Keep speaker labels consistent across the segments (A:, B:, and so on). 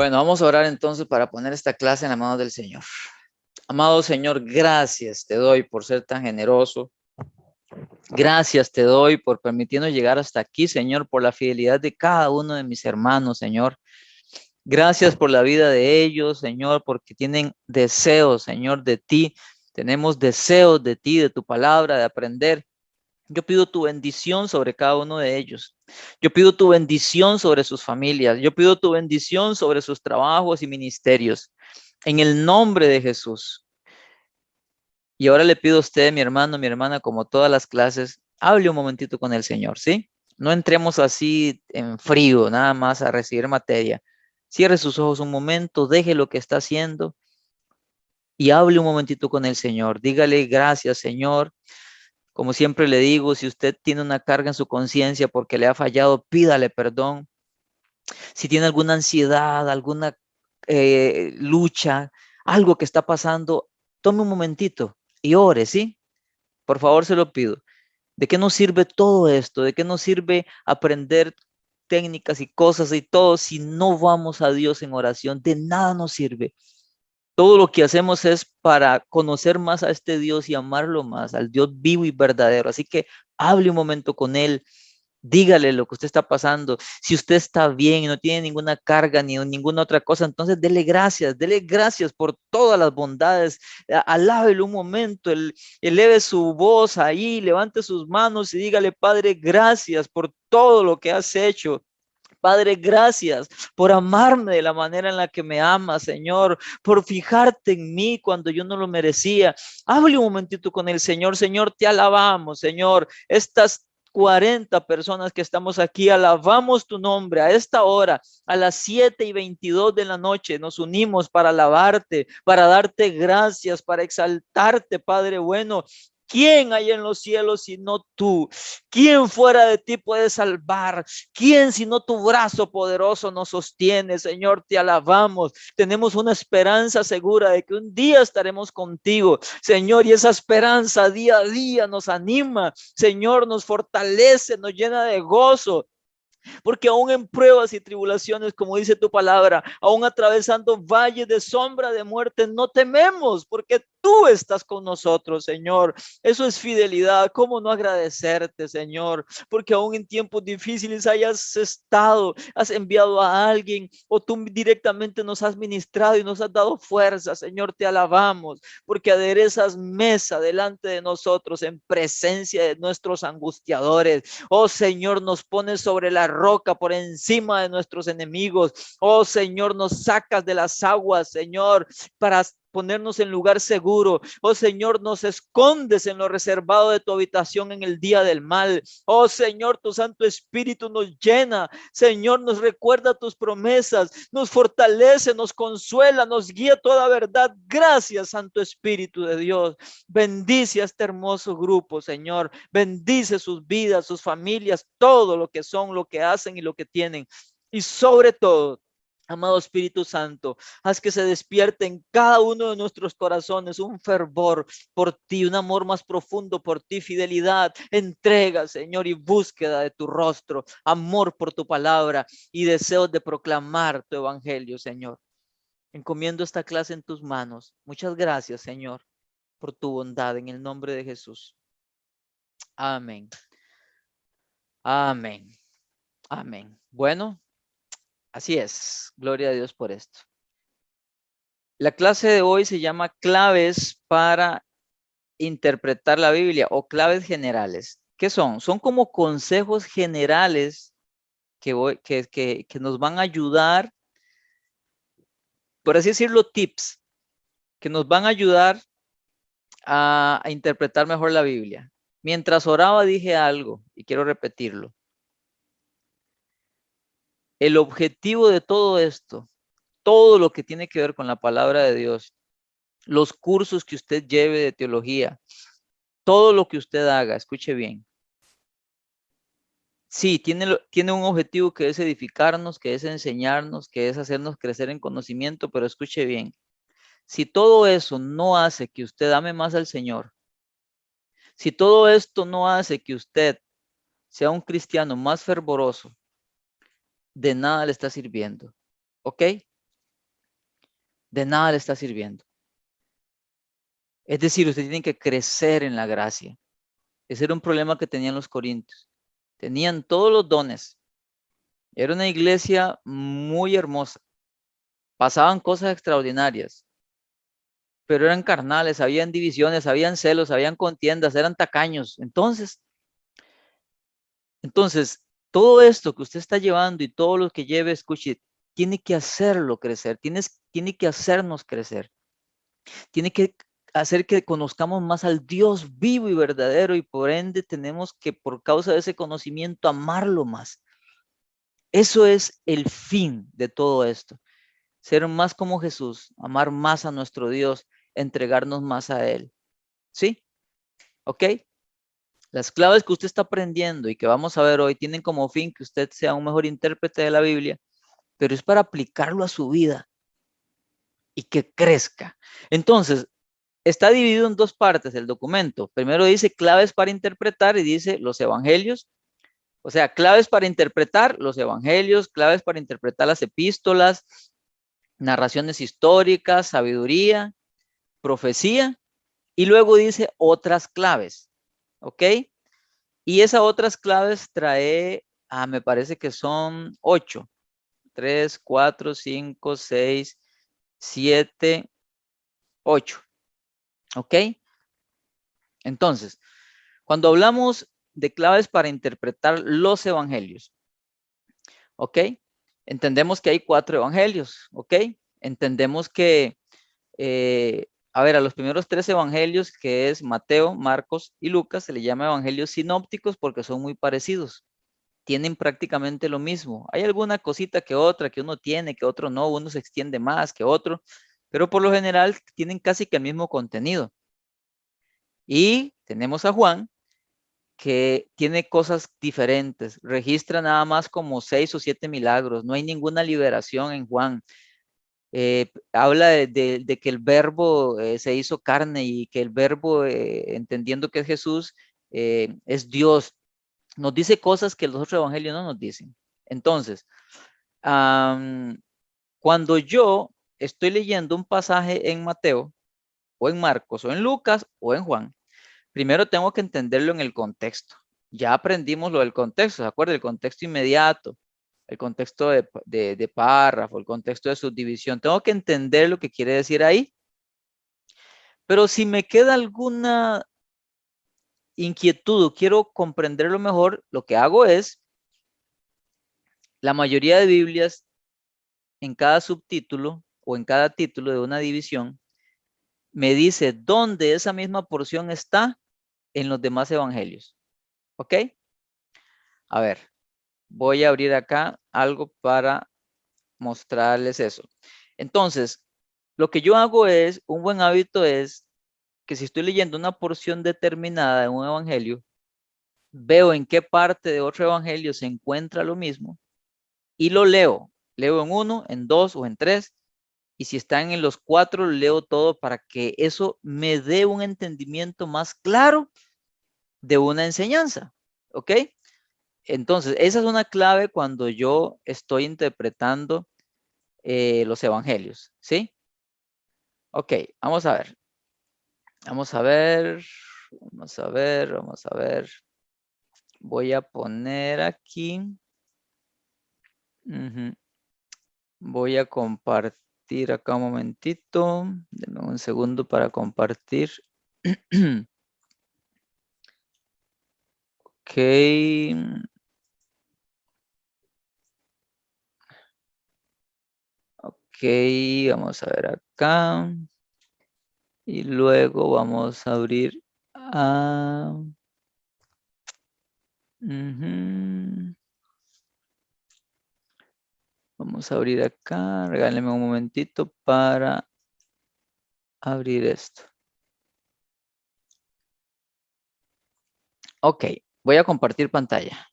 A: Bueno, vamos a orar entonces para poner esta clase en las manos del Señor. Amado Señor, gracias te doy por ser tan generoso. Gracias te doy por permitirnos llegar hasta aquí, Señor, por la fidelidad de cada uno de mis hermanos, Señor. Gracias por la vida de ellos, Señor, porque tienen deseos, Señor, de ti. Tenemos deseos de ti, de tu palabra, de aprender. Yo pido tu bendición sobre cada uno de ellos. Yo pido tu bendición sobre sus familias. Yo pido tu bendición sobre sus trabajos y ministerios. En el nombre de Jesús. Y ahora le pido a usted, mi hermano, mi hermana, como todas las clases, hable un momentito con el Señor, ¿sí? No entremos así en frío, nada más a recibir materia. Cierre sus ojos un momento, deje lo que está haciendo y hable un momentito con el Señor. Dígale gracias, Señor. Como siempre le digo, si usted tiene una carga en su conciencia porque le ha fallado, pídale perdón. Si tiene alguna ansiedad, alguna lucha, algo que está pasando, tome un momentito y ore, ¿sí? Por favor, se lo pido. ¿De qué nos sirve todo esto? ¿De qué nos sirve aprender técnicas y cosas y todo si no vamos a Dios en oración? De nada nos sirve. Todo lo que hacemos es para conocer más a este Dios y amarlo más, al Dios vivo y verdadero. Así que hable un momento con Él, dígale lo que usted está pasando. Si usted está bien y no tiene ninguna carga ni ninguna otra cosa, entonces dele gracias por todas las bondades. Alábelo un momento, eleve su voz ahí, levante sus manos y dígale, Padre, gracias por todo lo que has hecho. Padre, gracias por amarme de la manera en la que me amas, Señor, por fijarte en mí cuando yo no lo merecía. Hable un momentito con el Señor. Señor, te alabamos, Señor. Estas 40 personas que estamos aquí, alabamos tu nombre a esta hora, a las 7:22 de la noche, nos unimos para alabarte, para darte gracias, para exaltarte, Padre bueno. ¿Quién hay en los cielos sino tú? ¿Quién fuera de ti puede salvar? ¿Quién sino tu brazo poderoso nos sostiene? Señor, te alabamos. Tenemos una esperanza segura de que un día estaremos contigo, Señor, y esa esperanza día a día nos anima, Señor, nos fortalece, nos llena de gozo. Porque aún en pruebas y tribulaciones, como dice tu palabra, aún atravesando valles de sombra de muerte, no tememos, porque tú estás con nosotros, Señor. Eso es fidelidad. ¿Cómo no agradecerte, Señor? Porque aún en tiempos difíciles hayas estado, has enviado a alguien o tú directamente nos has ministrado y nos has dado fuerza, Señor. Te alabamos porque aderezas mesa delante de nosotros en presencia de nuestros angustiadores. Oh Señor, nos pones sobre la roca por encima de nuestros enemigos. Oh Señor, nos sacas de las aguas, Señor, para ponernos en lugar seguro. Oh Señor, nos escondes en lo reservado de tu habitación en el día del mal. Oh Señor, tu Santo Espíritu nos llena. Señor, nos recuerda tus promesas, nos fortalece, nos consuela, nos guía toda verdad. Gracias, Santo Espíritu de Dios. Bendice a este hermoso grupo, Señor. Bendice sus vidas, sus familias, todo lo que son, lo que hacen y lo que tienen. Y sobre todo, amado Espíritu Santo, haz que se despierte en cada uno de nuestros corazones un fervor por ti, un amor más profundo por ti, fidelidad, entrega, Señor, y búsqueda de tu rostro, amor por tu palabra y deseos de proclamar tu evangelio, Señor. Encomiendo esta clase en tus manos. Muchas gracias, Señor, por tu bondad en el nombre de Jesús. Amén. Amén. Amén. Bueno, así es. Gloria a Dios por esto. La clase de hoy se llama claves para interpretar la Biblia o claves generales. ¿Qué son? Son como consejos generales que nos van a ayudar, por así decirlo, tips, que nos van a ayudar a interpretar mejor la Biblia. Mientras oraba dije algo y quiero repetirlo. El objetivo de todo esto, todo lo que tiene que ver con la palabra de Dios, los cursos que usted lleve de teología, todo lo que usted haga, escuche bien. Sí, tiene un objetivo que es edificarnos, que es enseñarnos, que es hacernos crecer en conocimiento, pero escuche bien. Si todo eso no hace que usted ame más al Señor, si todo esto no hace que usted sea un cristiano más fervoroso, de nada le está sirviendo. ¿Ok? de nada le está sirviendo. Es decir, usted tiene que crecer en la gracia. Ese era un problema que tenían los corintios. Tenían todos los dones. Era una iglesia muy hermosa. Pasaban cosas extraordinarias, pero eran carnales, habían divisiones, habían celos, habían contiendas, eran tacaños. Entonces, todo esto que usted está llevando y todo lo que lleve, escuche, tiene que hacerlo crecer, tiene que hacernos crecer, tiene que hacer que conozcamos más al Dios vivo y verdadero y por ende tenemos que, por causa de ese conocimiento, amarlo más. Eso es el fin de todo esto. Ser más como Jesús, amar más a nuestro Dios, entregarnos más a Él. ¿Sí? ¿Ok? Las claves que usted está aprendiendo y que vamos a ver hoy tienen como fin que usted sea un mejor intérprete de la Biblia, pero es para aplicarlo a su vida y que crezca. Entonces, está dividido en dos partes el documento. Primero dice claves para interpretar y dice los evangelios. O sea, claves para interpretar los evangelios, claves para interpretar las epístolas, narraciones históricas, sabiduría, profecía. Y luego dice otras claves. ¿Ok? Y esas otras claves trae, me parece que son 8. 3, 4, 5, 6, 7, 8. ¿Ok? Entonces, cuando hablamos de claves para interpretar los evangelios, ¿ok? Entendemos que hay 4 evangelios, ¿ok? Entendemos que, a los primeros 3 evangelios, que es Mateo, Marcos y Lucas, se le llama evangelios sinópticos porque son muy parecidos. Tienen prácticamente lo mismo. Hay alguna cosita que otra que uno tiene, que otro no, uno se extiende más que otro, pero por lo general tienen casi que el mismo contenido. Y tenemos a Juan, que tiene cosas diferentes, registra nada más como 6 o 7 milagros, no hay ninguna liberación en Juan. Habla de que el verbo se hizo carne y que el verbo, entendiendo que es Jesús, es Dios. Nos dice cosas que los otros evangelios no nos dicen. Entonces, cuando yo estoy leyendo un pasaje en Mateo, o en Marcos, o en Lucas, o en Juan, primero tengo que entenderlo en el contexto. Ya aprendimos lo del contexto, ¿se acuerda? El contexto inmediato, el contexto de párrafo, el contexto de subdivisión. Tengo que entender lo que quiere decir ahí. Pero si me queda alguna inquietud o quiero comprenderlo mejor, lo que hago es, la mayoría de Biblias, en cada subtítulo o en cada título de una división, me dice dónde esa misma porción está en los demás evangelios. ¿Ok? A ver, voy a abrir acá algo para mostrarles eso. Entonces, lo que yo hago es, un buen hábito es que si estoy leyendo una porción determinada de un evangelio, veo en qué parte de otro evangelio se encuentra lo mismo y lo leo. Leo en 1, en 2 o en 3. Y si están en los 4, leo todo para que eso me dé un entendimiento más claro de una enseñanza. ¿Ok? Entonces, esa es una clave cuando yo estoy interpretando los evangelios. ¿Sí? Ok, vamos a ver. Vamos a ver. Vamos a ver. Vamos a ver. Voy a poner aquí. Voy a compartir acá un momentito. Denme un segundo para compartir. Ok. Ok, vamos a ver acá. Y luego vamos a abrir a... Vamos a abrir acá. Regálenme un momentito para abrir esto. Ok, voy a compartir pantalla.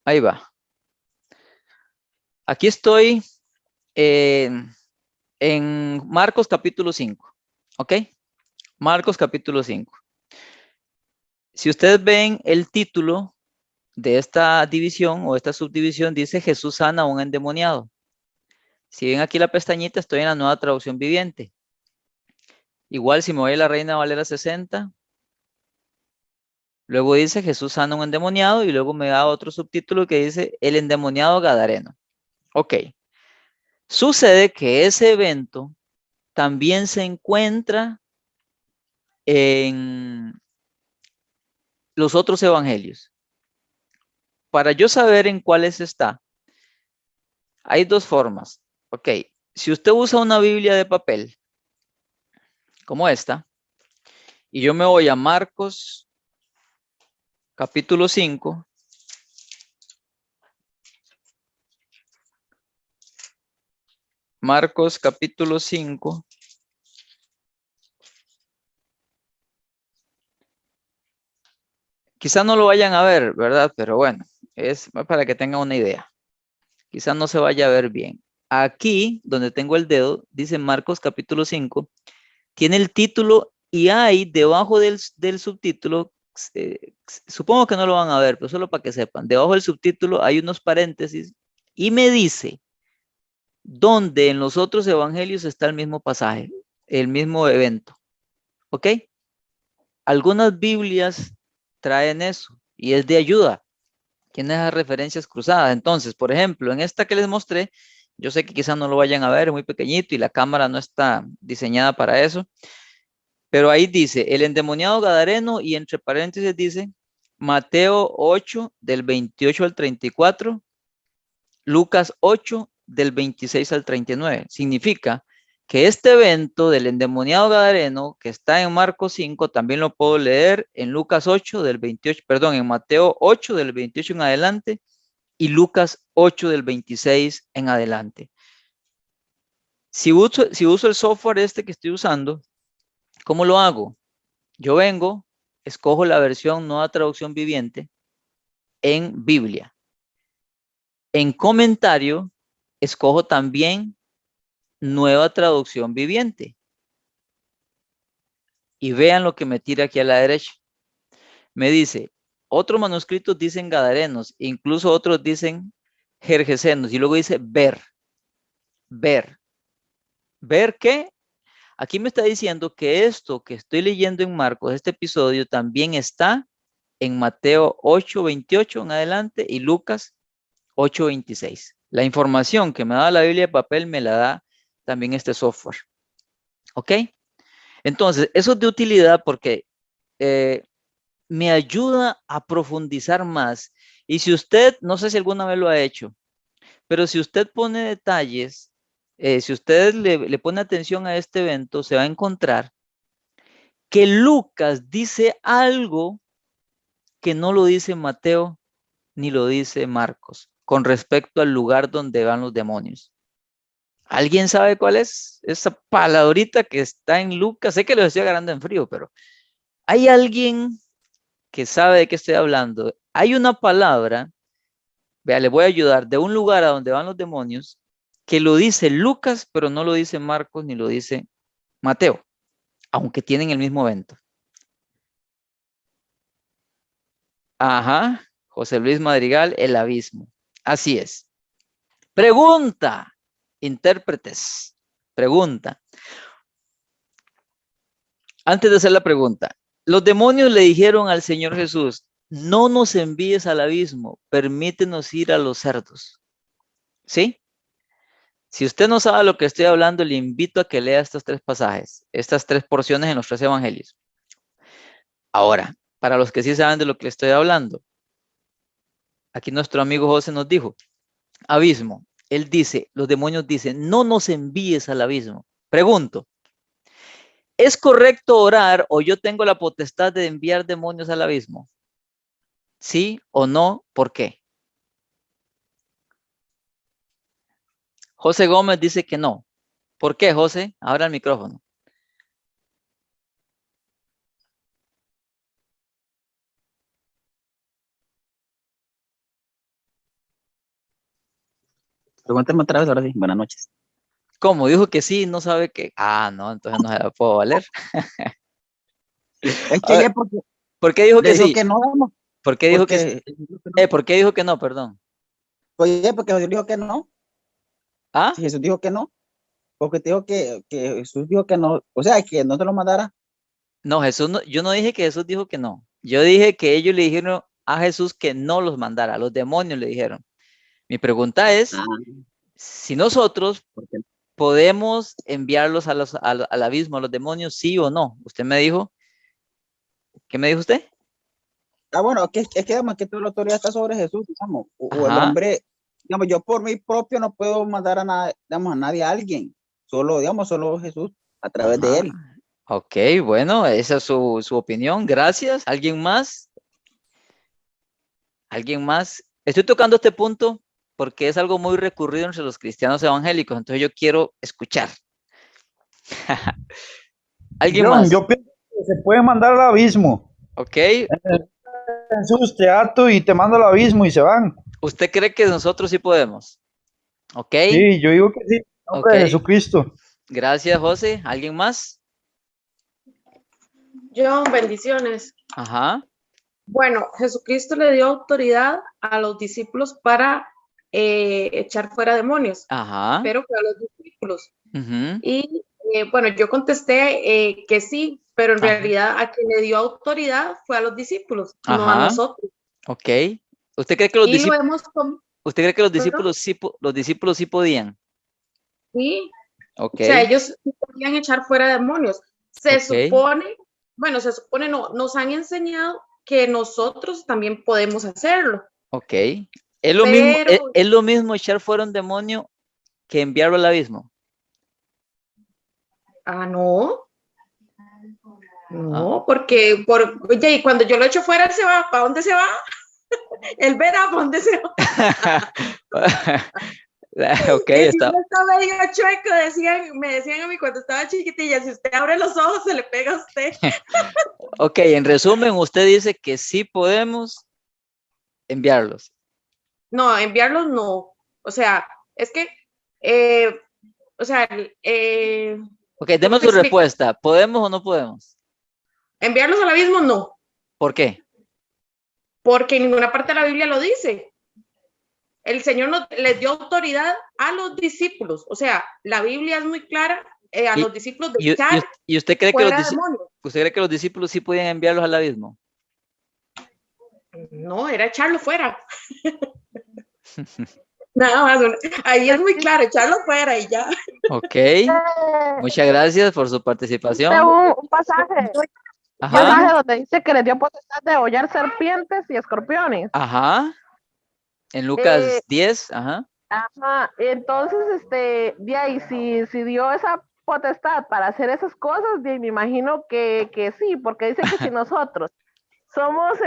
A: Ahí va. Aquí estoy en Marcos capítulo 5. ¿Ok? Marcos capítulo 5. Si ustedes ven el título de esta división o esta subdivisión, dice Jesús sana a un endemoniado. Si ven aquí la pestañita, estoy en la Nueva Traducción Viviente. Igual si me voy a la Reina Valera 60, luego dice Jesús sana a un endemoniado y luego me da otro subtítulo que dice el endemoniado gadareno. Ok. Sucede que ese evento también se encuentra en los otros evangelios. Para yo saber en cuáles está, hay dos formas. Ok, si usted usa una Biblia de papel, como esta, y yo me voy a Marcos capítulo 5, Marcos capítulo 5, quizás no lo vayan a ver, ¿verdad? Pero bueno, es para que tengan una idea. Quizás no se vaya a ver bien. Aquí, donde tengo el dedo, dice Marcos capítulo 5, tiene el título y hay debajo del subtítulo, supongo que no lo van a ver, pero solo para que sepan, debajo del subtítulo hay unos paréntesis y me dice dónde en los otros evangelios está el mismo pasaje, el mismo evento. ¿Ok? Algunas Biblias traen eso y es de ayuda. Tiene esas referencias cruzadas. Entonces, por ejemplo, en esta que les mostré, yo sé que quizás no lo vayan a ver, es muy pequeñito y la cámara no está diseñada para eso, pero ahí dice el endemoniado gadareno y entre paréntesis dice Mateo 8 del 28 al 34, Lucas 8 del 26 al 39. Significa que este evento del endemoniado gadareno que está en Marcos 5 también lo puedo leer en Lucas 8 del 28, perdón, en Mateo 8 del 28 en adelante y Lucas 8 del 26 en adelante. Si uso el software este que estoy usando, ¿cómo lo hago? Yo vengo, escojo la versión Nueva Traducción Viviente en Biblia. En comentario, escojo también Nueva Traducción Viviente. Y vean lo que me tira aquí a la derecha. Me dice, otros manuscritos dicen gadarenos, incluso otros dicen jerjesenos. Y luego dice ver. Ver. ¿Ver qué? Aquí me está diciendo que esto que estoy leyendo en Marcos, este episodio, también está en Mateo 8:28 en adelante y Lucas 8:26. La información que me da la Biblia de papel me la da también este software. ¿Ok? Entonces, eso es de utilidad porque me ayuda a profundizar más. Y si usted, no sé si alguna vez lo ha hecho, pero si usted pone detalles, si usted le pone atención a este evento, se va a encontrar que Lucas dice algo que no lo dice Mateo ni lo dice Marcos con respecto al lugar donde van los demonios. ¿Alguien sabe cuál es esa palabrita que está en Lucas? Sé que lo estoy agarrando en frío, pero ¿hay alguien que sabe de qué estoy hablando? Hay una palabra, vea, le voy a ayudar, de un lugar a donde van los demonios, que lo dice Lucas, pero no lo dice Marcos ni lo dice Mateo, aunque tienen el mismo evento. Ajá, José Luis Madrigal, El Abismo. Así es. Pregunta, intérpretes, pregunta. Antes de hacer la pregunta, los demonios le dijeron al Señor Jesús, no nos envíes al abismo, permítenos ir a los cerdos. ¿Sí? Si usted no sabe lo que estoy hablando, le invito a que lea estos tres pasajes, estas tres porciones en los tres evangelios. Ahora, para los que sí saben de lo que le estoy hablando, aquí nuestro amigo José nos dijo, abismo. Él dice, los demonios dicen, no nos envíes al abismo. Pregunto, ¿es correcto orar o yo tengo la potestad de enviar demonios al abismo? ¿Sí o no? ¿Por qué? José Gómez dice que no. ¿Por qué, José? Abra el micrófono.
B: Pregúntame otra vez, ahora sí. Buenas noches.
A: ¿Cómo? Dijo que sí, no sabe que. Ah, no, entonces no se la puedo valer.
B: Es
A: A
B: que
A: ver,
B: ya porque
A: ¿por qué dijo
B: le
A: que
B: digo
A: sí?
B: que no, vamos,
A: ¿Por qué dijo que sí?
B: porque no.
A: ¿Por qué dijo que no? Perdón.
B: Oye, porque Jesús dijo que no.
A: ¿Ah?
B: Si Jesús dijo que no, porque te dijo que Jesús dijo que no, o sea, que no te lo mandara.
A: No, Jesús no, yo no dije que Jesús dijo que no. Yo dije que ellos le dijeron a Jesús que no los mandara, los demonios le dijeron. Mi pregunta es,
B: Ah,
A: si nosotros
B: porque,
A: podemos enviarlos al abismo, a los demonios, sí o no. Usted me dijo, ¿qué me dijo usted?
B: bueno, es que digamos que toda la autoridad está sobre Jesús, digamos, o el
A: Ajá.
B: hombre, digamos, yo por mí propio no puedo mandar a nada, digamos, a nadie, a alguien, solo, digamos, solo Jesús, a través de
A: Ajá.
B: él.
A: Ok, bueno, esa es su opinión. Gracias. ¿Alguien más? ¿Alguien más? Estoy tocando este punto porque es algo muy recurrido entre los cristianos evangélicos, entonces yo quiero escuchar. ¿Alguien
C: John,
A: más?
C: yo pienso que se puede mandar al abismo.
A: Ok.
C: Jesús te ato y te manda al abismo y se van.
A: ¿Usted cree que nosotros sí podemos? Ok,
C: Sí, yo digo que sí, en
A: ok.
C: nombre de Jesucristo.
A: Gracias, José. ¿Alguien más?
D: John, bendiciones.
A: Ajá,
D: Bueno, Jesucristo le dio autoridad a los discípulos para echar fuera demonios,
A: ajá.
D: pero fue a los discípulos.
A: Ujú,
D: Y bueno, yo contesté que sí, pero en
A: ajá,
D: realidad a quien le dio autoridad fue a los discípulos, no a
A: ajá.
D: nosotros.
A: Ok. ¿Usted cree que los
D: Y lo
A: discípulos,
D: hemos,
A: usted cree que los
D: perdón,
A: discípulos los discípulos sí podían?
D: sí,
A: Ok,
D: o sea, ellos sí podían echar fuera demonios. Se
A: ok,
D: supone, bueno, se supone no, nos han enseñado que nosotros también podemos hacerlo,
A: ok. Es lo mismo,
D: pero
A: es lo mismo echar fuera un demonio que enviarlo al abismo.
D: no,
A: Ah.
D: no, porque oye, y cuando yo lo echo fuera, él se va. ¿Para dónde se va? Él verá para dónde se va.
A: Ok,
D: Que si
A: está.
D: no está medio chueco, me decían a mí cuando estaba chiquitilla, si usted abre los ojos, se le pega a usted.
A: Ok, en resumen, usted dice que sí podemos enviarlos.
D: No, enviarlos no. O sea, es que, eh, o sea,
A: Ok,
D: ¿cómo
A: demos
D: te
A: su
D: explico?
A: respuesta. ¿Podemos o no podemos?
D: Enviarlos al abismo no,
A: ¿Por qué?
D: porque en ninguna parte de la Biblia lo dice. El Señor les dio autoridad a los discípulos. O sea, la Biblia es muy clara a
A: ¿Y,
D: los discípulos de
A: y,
D: echar
A: y- y usted cree que
D: fuera demonios.
A: usted cree que los discípulos sí podían enviarlos al abismo?
D: No, era echarlo fuera. Nada más. Ahí es muy claro, echarlo fuera y ya.
A: Ok, muchas gracias por su
E: Dice
A: participación.
E: un pasaje
A: Ajá,
E: donde dice que les dio potestad de hollar serpientes y escorpiones.
A: ajá. En
E: Eh,
A: Lucas 10, ajá.
E: ajá, entonces, de ahí, si dio esa potestad para hacer esas cosas, me imagino que sí, porque dice que si nosotros somos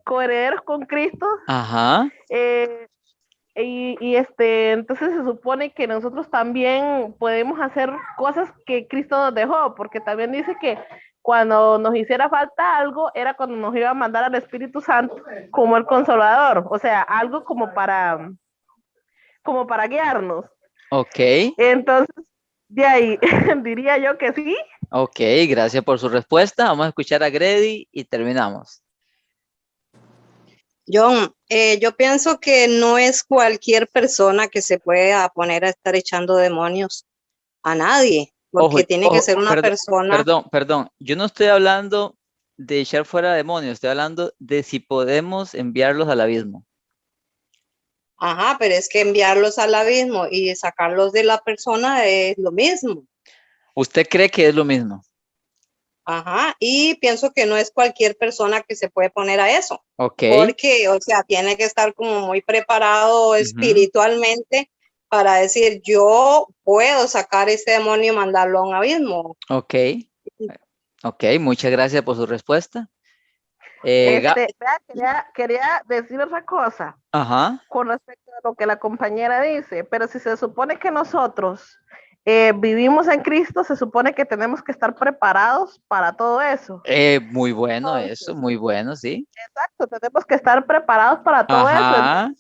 E: coherederos con Cristo,
A: Ajá,
E: eh, entonces se supone que nosotros también podemos hacer cosas que Cristo nos dejó, porque también dice que cuando nos hiciera falta algo, era cuando nos iba a mandar al Espíritu Santo como el Consolador, o sea, algo como para guiarnos.
A: ok,
E: Entonces, de ahí diría yo que sí.
A: ok, gracias por su respuesta. Vamos a escuchar a Grady y terminamos.
F: John, yo pienso que no es cualquier persona que se pueda poner a estar echando demonios a nadie,
A: Ojo,
F: porque tiene que ser una persona.
A: perdón. Yo no estoy hablando de echar fuera demonios, estoy hablando de si podemos enviarlos al abismo.
F: Ajá, pero es que enviarlos al abismo y sacarlos de la persona es lo mismo.
A: ¿Usted cree que es lo mismo?
F: Ajá, y pienso que no es cualquier persona que se puede poner a eso,
A: Ok.
F: porque, o sea, tiene que estar como muy preparado espiritualmente para decir, yo puedo sacar ese demonio y mandarlo a un abismo.
A: Ok, ok, muchas gracias por su respuesta.
E: Quería decir otra cosa
A: Ajá,
E: con respecto a lo que la compañera dice, pero si se supone que nosotros vivimos en Cristo, se supone que tenemos que estar preparados para todo eso.
A: muy bueno
E: Entonces,
A: eso, muy bueno, sí.
E: exacto, tenemos que estar preparados para todo eso.
A: Ajá,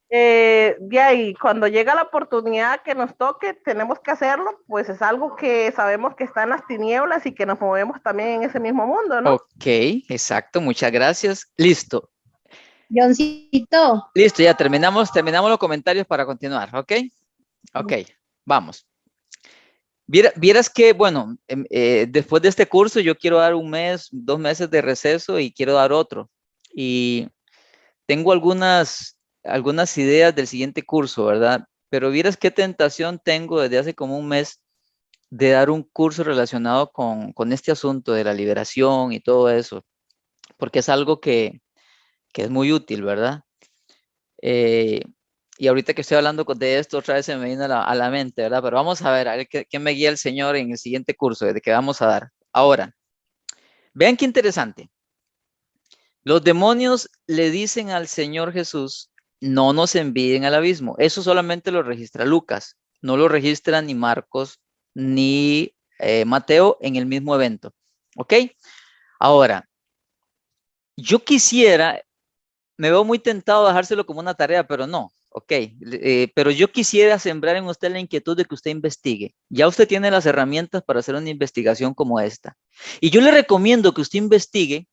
E: De ahí, cuando llega la oportunidad que nos toque, tenemos que hacerlo, pues es algo que sabemos que está en las tinieblas y que nos movemos también en ese mismo mundo, ¿no?
A: Ok, exacto, muchas gracias. Listo,
G: Johncito,
A: listo, ya terminamos los comentarios para continuar, ¿ok? Ok, vamos. Vieras que, bueno, después de este curso yo quiero dar 1 mes, 2 meses de receso y quiero dar otro. Y tengo algunas ideas del siguiente curso, ¿verdad? Pero vieras qué tentación tengo desde hace como 1 mes de dar un curso relacionado con este asunto de la liberación y todo eso, porque es algo que es muy útil, ¿verdad? Eh, y ahorita que estoy hablando de esto, otra vez se me vino a la mente, ¿verdad? Pero vamos a ver qué me guía el Señor en el siguiente curso de que vamos a dar. Ahora, vean qué interesante. Los demonios le dicen al Señor Jesús, no nos envíen al abismo. Eso solamente lo registra Lucas, no lo registra ni Marcos ni Mateo en el mismo evento. ¿Ok? Ahora, yo quisiera, me veo muy tentado a dejárselo como una tarea, pero no. Ok, pero yo quisiera sembrar en usted la inquietud de que usted investigue. Ya usted tiene las herramientas para hacer una investigación como esta. Y yo le recomiendo que usted investigue.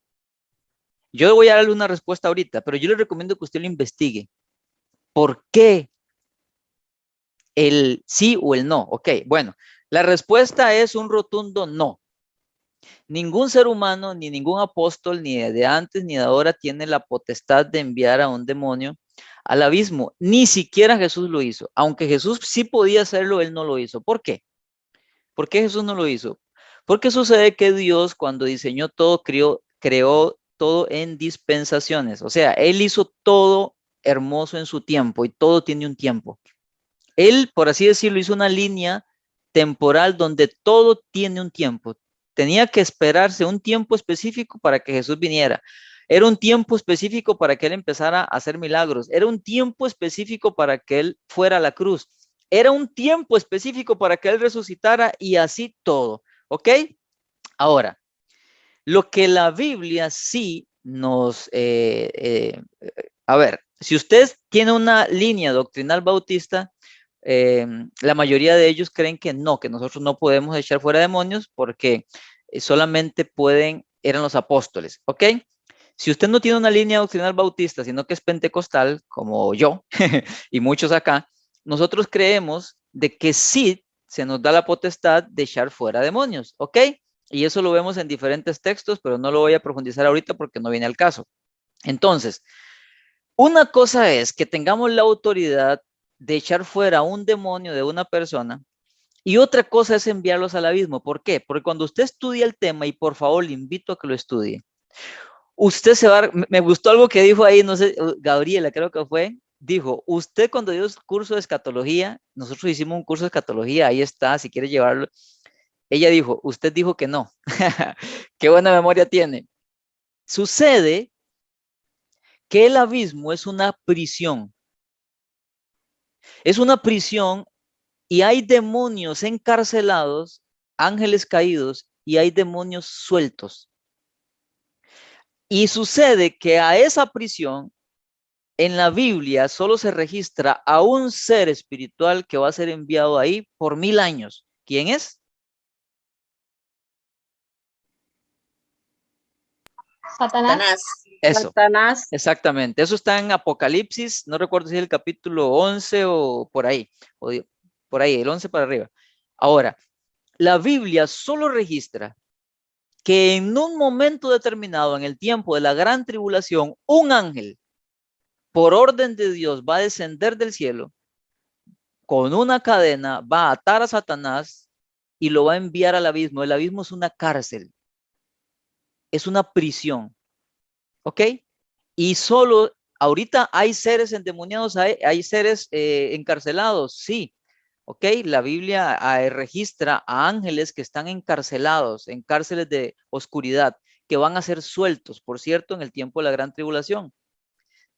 A: Yo voy a darle una respuesta ahorita, pero yo le recomiendo que usted lo investigue. ¿Por qué el sí o el no? Ok, bueno, la respuesta es un rotundo no. Ningún ser humano, ni ningún apóstol, ni de antes ni de ahora tiene la potestad de enviar a un demonio al abismo. Ni siquiera Jesús lo hizo. Aunque Jesús sí podía hacerlo, él no lo hizo. ¿Por qué? ¿Por qué Jesús no lo hizo? Porque sucede que Dios, cuando diseñó todo, creó todo en dispensaciones. O sea, Él hizo todo hermoso en su tiempo y todo tiene un tiempo. Él, por así decirlo, hizo una línea temporal donde todo tiene un tiempo. Tenía que esperarse un tiempo específico para que Jesús viniera. Era un tiempo específico para que Él empezara a hacer milagros. Era un tiempo específico para que Él fuera a la cruz. Era un tiempo específico para que Él resucitara y así todo. ¿Ok? Ahora, lo que la Biblia sí nos... a ver, si usted tiene una línea doctrinal bautista, la mayoría de ellos creen que no, que nosotros no podemos echar fuera demonios porque solamente eran los apóstoles, ¿ok? Si usted no tiene una línea doctrinal bautista, sino que es pentecostal, como yo y muchos acá, nosotros creemos de que sí se nos da la potestad de echar fuera demonios, ¿ok? Y eso lo vemos en diferentes textos, pero no lo voy a profundizar ahorita porque no viene al caso. Entonces, una cosa es que tengamos la autoridad de echar fuera un demonio de una persona y otra cosa es enviarlos al abismo. ¿Por qué? Porque cuando usted estudia el tema, y por favor le invito a que lo estudie, usted se va, me gustó algo que dijo ahí, no sé, Gabriela creo que fue, dijo, usted cuando dio el curso de escatología, nosotros hicimos un curso de escatología, ahí está, si quiere llevarlo, ella dijo, usted dijo que no, qué buena memoria tiene. Sucede que el abismo es una prisión y hay demonios encarcelados, ángeles caídos y hay demonios sueltos. Y sucede que a esa prisión en la Biblia solo se registra a un ser espiritual que va a ser enviado ahí por 1000 años. ¿Quién es?
G: Satanás.
A: Eso,
F: Satanás.
A: exactamente. Eso está en Apocalipsis, no recuerdo si es el capítulo 11 o por ahí, por ahí, el 11 para arriba. Ahora, la Biblia solo registra que en un momento determinado, en el tiempo de la gran tribulación, un ángel, por orden de Dios, va a descender del cielo con una cadena, va a atar a Satanás y lo va a enviar al abismo. El abismo es una cárcel, es una prisión, ¿ok? Y solo, ahorita hay seres endemoniados, hay seres encarcelados, sí, ¿ok? La Biblia registra a ángeles que están encarcelados, en cárceles de oscuridad, que van a ser sueltos, por cierto, en el tiempo de la gran tribulación.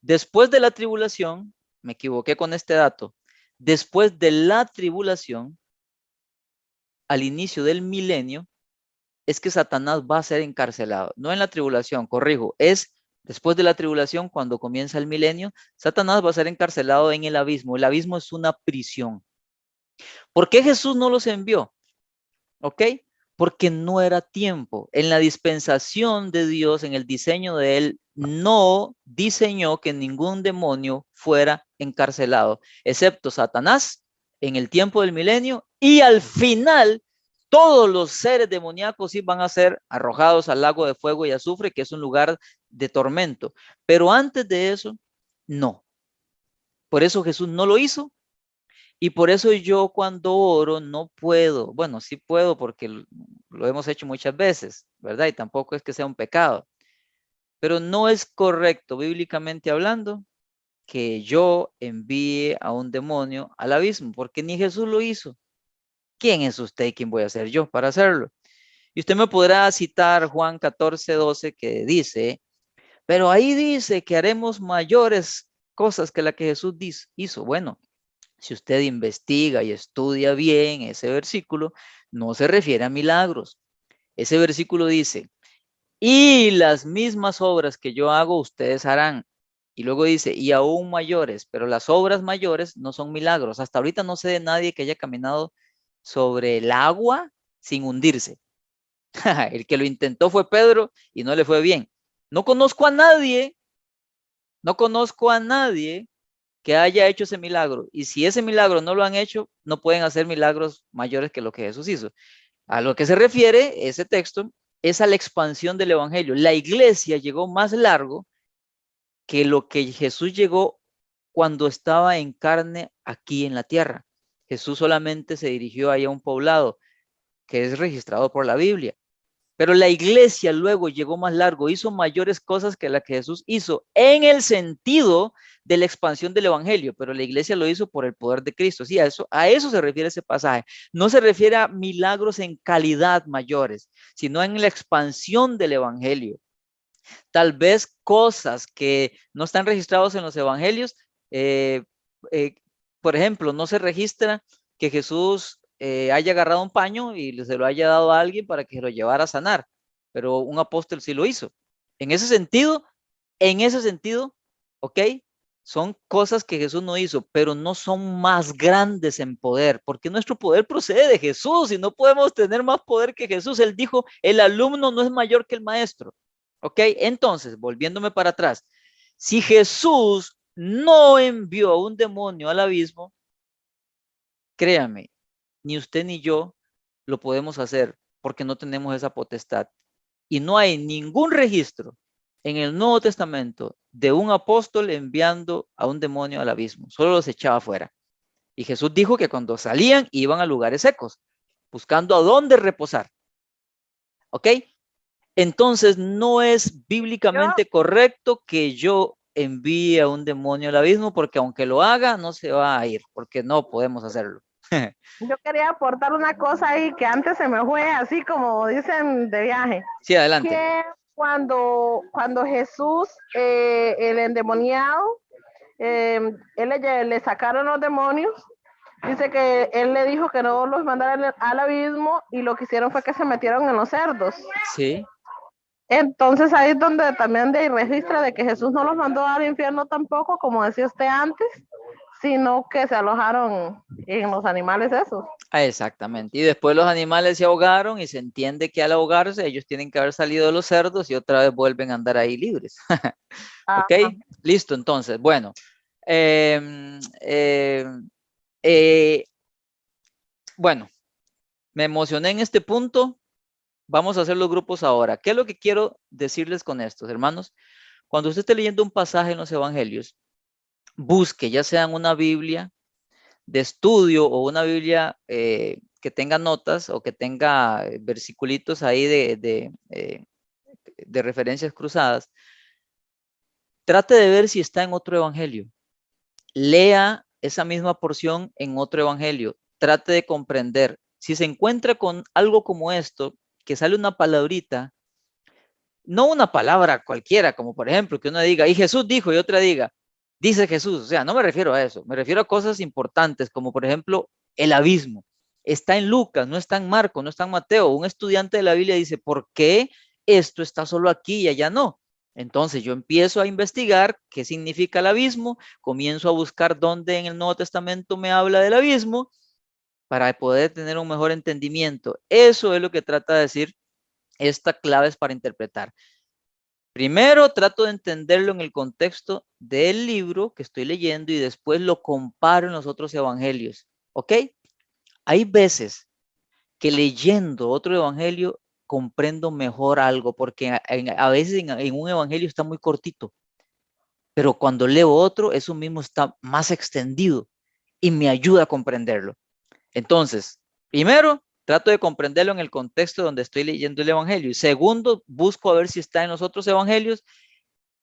A: Después de la tribulación, me equivoqué con este dato, después de la tribulación, al inicio del milenio, es que Satanás va a ser encarcelado. No en la tribulación, corrijo, es Después de la tribulación, cuando comienza el milenio, Satanás va a ser encarcelado en el abismo. El abismo es una prisión. ¿Por qué Jesús no los envió? ¿Ok? Porque no era tiempo. En la dispensación de Dios, en el diseño de Él, no diseñó que ningún demonio fuera encarcelado, excepto Satanás en el tiempo del milenio, y al final todos los seres demoníacos sí van a ser arrojados al lago de fuego y azufre, que es un lugar de tormento. Pero antes de eso, no. Por eso Jesús no lo hizo. Y por eso yo cuando oro no puedo, bueno, sí puedo porque lo hemos hecho muchas veces, ¿verdad? Y tampoco es que sea un pecado, pero no es correcto, bíblicamente hablando, que yo envíe a un demonio al abismo, porque ni Jesús lo hizo. ¿Quién es usted y quién voy a ser yo para hacerlo? Y usted me podrá citar Juan 14:12 que dice, pero ahí dice que haremos mayores cosas que la que Jesús hizo. Bueno, si usted investiga y estudia bien ese versículo, no se refiere a milagros. Ese versículo dice, y las mismas obras que yo hago, ustedes harán. Y luego dice, y aún mayores, pero las obras mayores no son milagros. Hasta ahorita no sé de nadie que haya caminado sobre el agua sin hundirse. El que lo intentó fue Pedro y no le fue bien. No conozco a nadie que haya hecho ese milagro. Y si ese milagro no lo han hecho, no pueden hacer milagros mayores que lo que Jesús hizo. A lo que se refiere ese texto es a la expansión del evangelio. La iglesia llegó más largo que lo que Jesús llegó cuando estaba en carne aquí en la tierra. Jesús solamente se dirigió ahí a un poblado que es registrado por la Biblia. Pero la iglesia luego llegó más largo, hizo mayores cosas que la que Jesús hizo en el sentido de la expansión del evangelio, pero la iglesia lo hizo por el poder de Cristo. Sí, a eso se refiere ese pasaje. No se refiere a milagros en calidad mayores, sino en la expansión del evangelio. Tal vez cosas que no están registradas en los evangelios, por ejemplo, no se registra que Jesús haya agarrado un paño y se lo haya dado a alguien para que lo llevara a sanar, pero un apóstol sí lo hizo. En ese sentido, ¿ok? Son cosas que Jesús no hizo, pero no son más grandes en poder, porque nuestro poder procede de Jesús y no podemos tener más poder que Jesús. Él dijo, el alumno no es mayor que el maestro. ¿Ok? Entonces, volviéndome para atrás, si Jesús no envió a un demonio al abismo, créame, ni usted ni yo lo podemos hacer porque no tenemos esa potestad. Y no hay ningún registro en el Nuevo Testamento de un apóstol enviando a un demonio al abismo, solo los echaba fuera. Y Jesús dijo que cuando salían iban a lugares secos, buscando a dónde reposar. ¿Ok? Entonces no es bíblicamente correcto que yo envíe a un demonio al abismo, porque aunque lo haga, no se va a ir, porque no podemos hacerlo.
E: Yo quería aportar una cosa ahí que antes se me fue, así como dicen de viaje.
A: Sí, adelante.
E: Que cuando Jesús, el endemoniado, él le sacaron los demonios, dice que él le dijo que no los mandara al abismo y lo que hicieron fue que se metieron en los cerdos.
A: Sí.
E: Entonces ahí es donde también registra de que Jesús no los mandó al infierno tampoco, como decía usted antes, sino que se alojaron en los animales esos.
A: Exactamente. Y después los animales se ahogaron y se entiende que al ahogarse ellos tienen que haber salido de los cerdos y otra vez vuelven a andar ahí libres. ¿Ok? Listo, entonces, bueno. Bueno, me emocioné en este punto. Vamos a hacer los grupos ahora. ¿Qué es lo que quiero decirles con estos, hermanos? Cuando usted esté leyendo un pasaje en los evangelios, busque, ya sea en una Biblia de estudio o una Biblia que tenga notas o que tenga versiculitos ahí de referencias cruzadas. Trate de ver si está en otro evangelio. Lea esa misma porción en otro evangelio. Trate de comprender. Si se encuentra con algo como esto, que sale una palabrita, no una palabra cualquiera, como por ejemplo que uno diga, y Jesús dijo, y otra diga, dice Jesús. O sea, no me refiero a eso, me refiero a cosas importantes, como por ejemplo, el abismo. Está en Lucas, no está en Marcos, no está en Mateo. Un estudiante de la Biblia dice, ¿por qué esto está solo aquí y allá no? Entonces yo empiezo a investigar qué significa el abismo, comienzo a buscar dónde en el Nuevo Testamento me habla del abismo para poder tener un mejor entendimiento. Eso es lo que trata de decir esta claves para interpretar. Primero trato de entenderlo en el contexto del libro que estoy leyendo y después lo comparo en los otros evangelios. ¿Ok? Hay veces que leyendo otro evangelio comprendo mejor algo, porque a veces en un evangelio está muy cortito, pero cuando leo otro, eso mismo está más extendido y me ayuda a comprenderlo. Entonces, primero, trato de comprenderlo en el contexto donde estoy leyendo el evangelio. Y segundo, busco a ver si está en los otros evangelios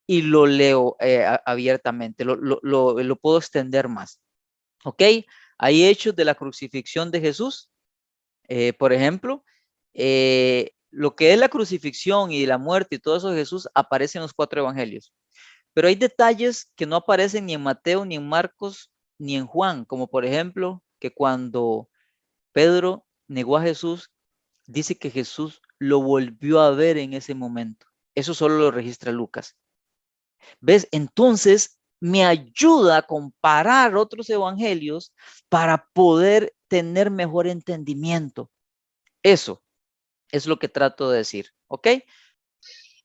A: y lo leo abiertamente, lo puedo extender más. ¿Ok? Hay hechos de la crucifixión de Jesús. Por ejemplo, lo que es la crucifixión y la muerte y todo eso de Jesús aparece en los 4 evangelios. Pero hay detalles que no aparecen ni en Mateo, ni en Marcos, ni en Juan, como por ejemplo, que cuando Pedro negó a Jesús, dice que Jesús lo volvió a ver en ese momento. Eso solo lo registra Lucas. ¿Ves? Entonces me ayuda a comparar otros evangelios para poder tener mejor entendimiento. Eso es lo que trato de decir, ¿ok?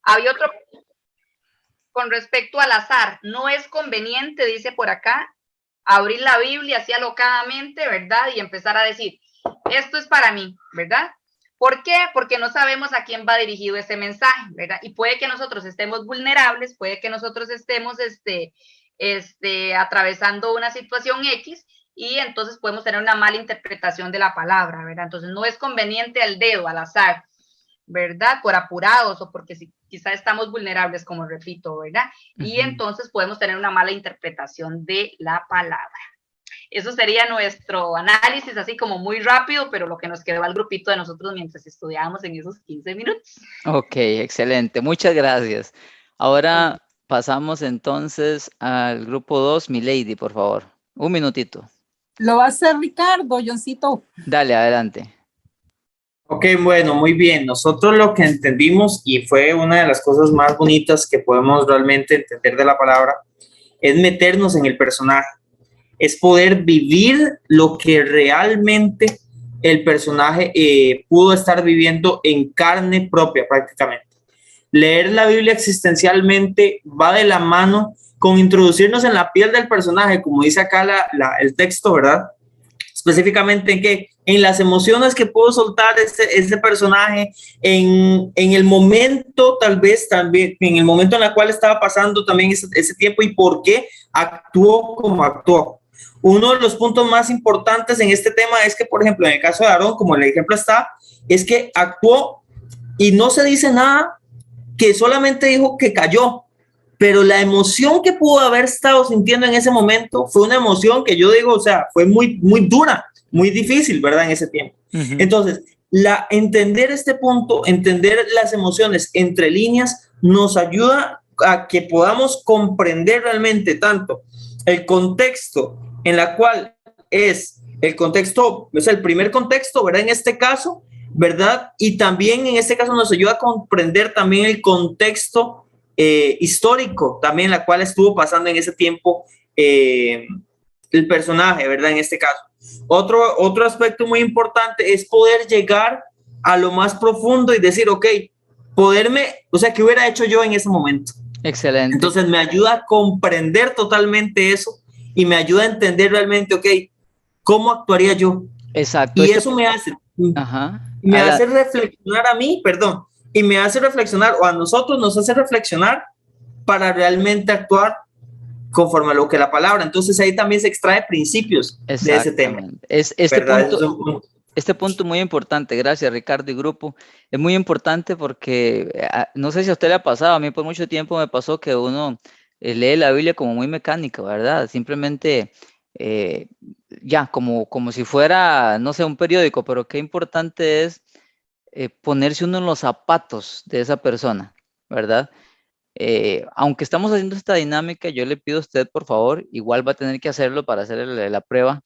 H: Había otro con respecto al azar. No es conveniente, dice por acá, abrir la Biblia así alocadamente, ¿verdad? Y empezar a decir, esto es para mí, ¿verdad? ¿Por qué? Porque no sabemos a quién va dirigido ese mensaje, ¿verdad? Y puede que nosotros estemos vulnerables, puede que nosotros estemos atravesando una situación X y entonces podemos tener una mala interpretación de la palabra, ¿verdad? Entonces no es conveniente al dedo, al azar, ¿verdad? Por apurados o porque quizá estamos vulnerables, como repito, ¿verdad? Y entonces podemos tener una mala interpretación de la palabra. Eso sería nuestro análisis, así como muy rápido, pero lo que nos quedó al grupito de nosotros mientras estudiábamos en esos 15 minutos.
A: Ok, excelente. Muchas gracias. Ahora pasamos entonces al grupo 2. Milady, por favor. Un minutito.
I: Lo va a hacer Ricardo, Johncito.
A: Dale, adelante.
C: Ok, bueno, muy bien. Nosotros lo que entendimos, y fue una de las cosas más bonitas que podemos realmente entender de la palabra, es meternos en el personaje. Es poder vivir lo que realmente el personaje pudo estar viviendo en carne propia prácticamente. Leer la Biblia existencialmente va de la mano con introducirnos en la piel del personaje, como dice acá el texto, ¿verdad? Específicamente en qué, en las emociones que pudo soltar ese personaje, en el momento, tal vez también, en el momento en el cual estaba pasando también ese tiempo y por qué actuó como actuó. Uno de los puntos más importantes en este tema es que, por ejemplo, en el caso de Aarón, como el ejemplo está, es que actuó y no se dice nada, que solamente dijo que cayó, pero la emoción que pudo haber estado sintiendo en ese momento fue una emoción que yo digo, o sea, fue muy, muy dura, muy difícil, ¿verdad? En ese tiempo. Entonces, entender este punto, entender las emociones entre líneas, nos ayuda a que podamos comprender realmente tanto el contexto en la cual es el contexto, es el primer contexto, ¿verdad? En este caso, ¿verdad? Y también en este caso nos ayuda a comprender también el contexto histórico, también la cual estuvo pasando en ese tiempo el personaje, ¿verdad? En este caso. Otro aspecto muy importante es poder llegar a lo más profundo y decir, ok, o sea, ¿qué hubiera hecho yo en ese momento?
A: Excelente.
C: Entonces me ayuda a comprender totalmente eso y me ayuda a entender realmente, ok, ¿cómo actuaría yo?
A: Exacto.
C: Y eso me hace, hace reflexionar a mí, y me hace reflexionar, o a nosotros nos hace reflexionar para realmente actuar conforme a lo que la palabra. Entonces ahí también se extrae principios de ese tema.
A: Este punto muy importante, gracias Ricardo y grupo, es muy importante porque no sé si a usted le ha pasado, a mí por mucho tiempo me pasó que uno lee la Biblia como muy mecánica, ¿verdad? Simplemente ya, como si fuera, no sé, un periódico, pero qué importante es ponerse uno en los zapatos de esa persona, ¿verdad? Aunque estamos haciendo esta dinámica, yo le pido a usted, por favor, igual va a tener que hacerlo para hacer la prueba,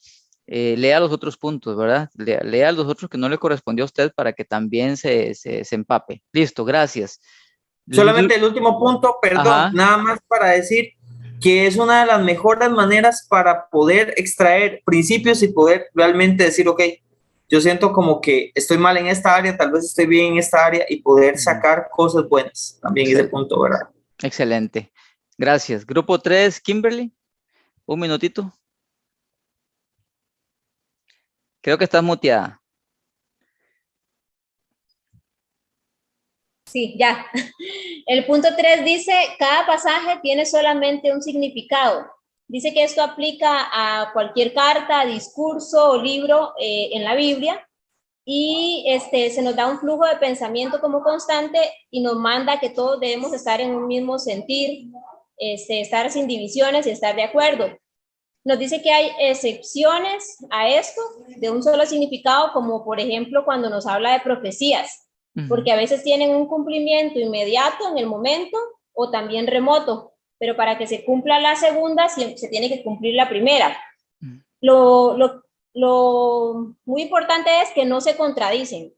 A: lea los otros puntos, ¿verdad? Lea los otros que no le correspondió a usted para que también se empape. Listo, gracias.
C: Solamente el último punto, perdón,
A: Ajá.
C: nada más para decir que es una de las mejores maneras para poder extraer principios y poder realmente decir, ok, yo siento como que estoy mal en esta área, tal vez estoy bien en esta área y poder sacar cosas buenas. También ese punto, ¿verdad?
A: Excelente. Gracias. Grupo 3, Kimberly. Un minutito. Creo que estás muteada.
G: Sí, ya. El punto 3 dice, cada pasaje tiene solamente un significado. Dice que esto aplica a cualquier carta, discurso o libro en la Biblia y se nos da un flujo de pensamiento como constante y nos manda que todos debemos estar en un mismo sentir, estar sin divisiones y estar de acuerdo. Nos dice que hay excepciones a esto de un solo significado, como por ejemplo cuando nos habla de profecías, porque a veces tienen un cumplimiento inmediato en el momento o también remoto, pero para que se cumpla la segunda se tiene que cumplir la primera. Lo muy importante es que no se contradicen,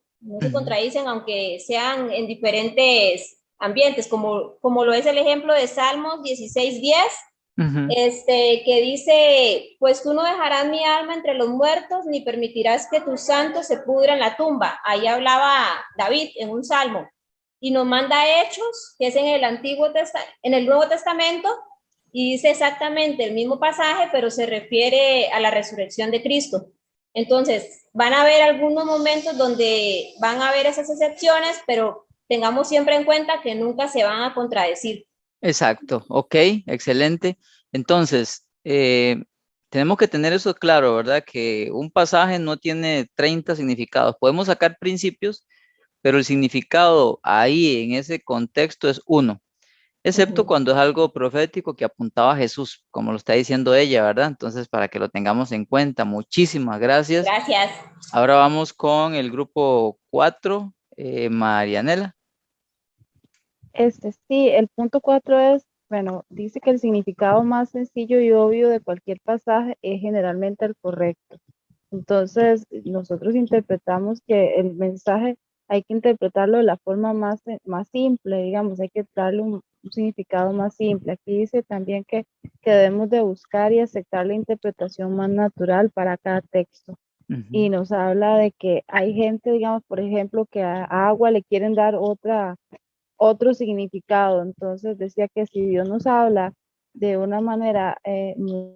G: aunque sean en diferentes ambientes, como lo es el ejemplo de Salmos 16:10, que dice, pues tú no dejarás mi alma entre los muertos, ni permitirás que tus santos se pudran en la tumba. Ahí hablaba David en un salmo. Y nos manda Hechos, que es en el Nuevo Testamento, y dice exactamente el mismo pasaje, pero se refiere a la resurrección de Cristo. Entonces, van a haber algunos momentos donde van a haber esas excepciones, pero tengamos siempre en cuenta que nunca se van a contradecir.
A: Exacto, ok, excelente. Entonces, tenemos que tener eso claro, ¿verdad? Que un pasaje no tiene 30 significados. Podemos sacar principios, pero el significado ahí en ese contexto es uno, excepto cuando es algo profético que apuntaba a Jesús, como lo está diciendo ella, ¿verdad? Entonces, para que lo tengamos en cuenta, muchísimas gracias.
G: Gracias.
A: Ahora vamos con el grupo 4, Marianela.
J: Sí, el punto 4 es, bueno, dice que el significado más sencillo y obvio de cualquier pasaje es generalmente el correcto. Entonces, nosotros interpretamos que el mensaje hay que interpretarlo de la forma más simple, digamos, hay que darle un significado más simple. Aquí dice también que debemos de buscar y aceptar la interpretación más natural para cada texto. Y nos habla de que hay gente, digamos, por ejemplo, que a agua le quieren dar otro significado. Entonces decía que si Dios nos habla de una manera muy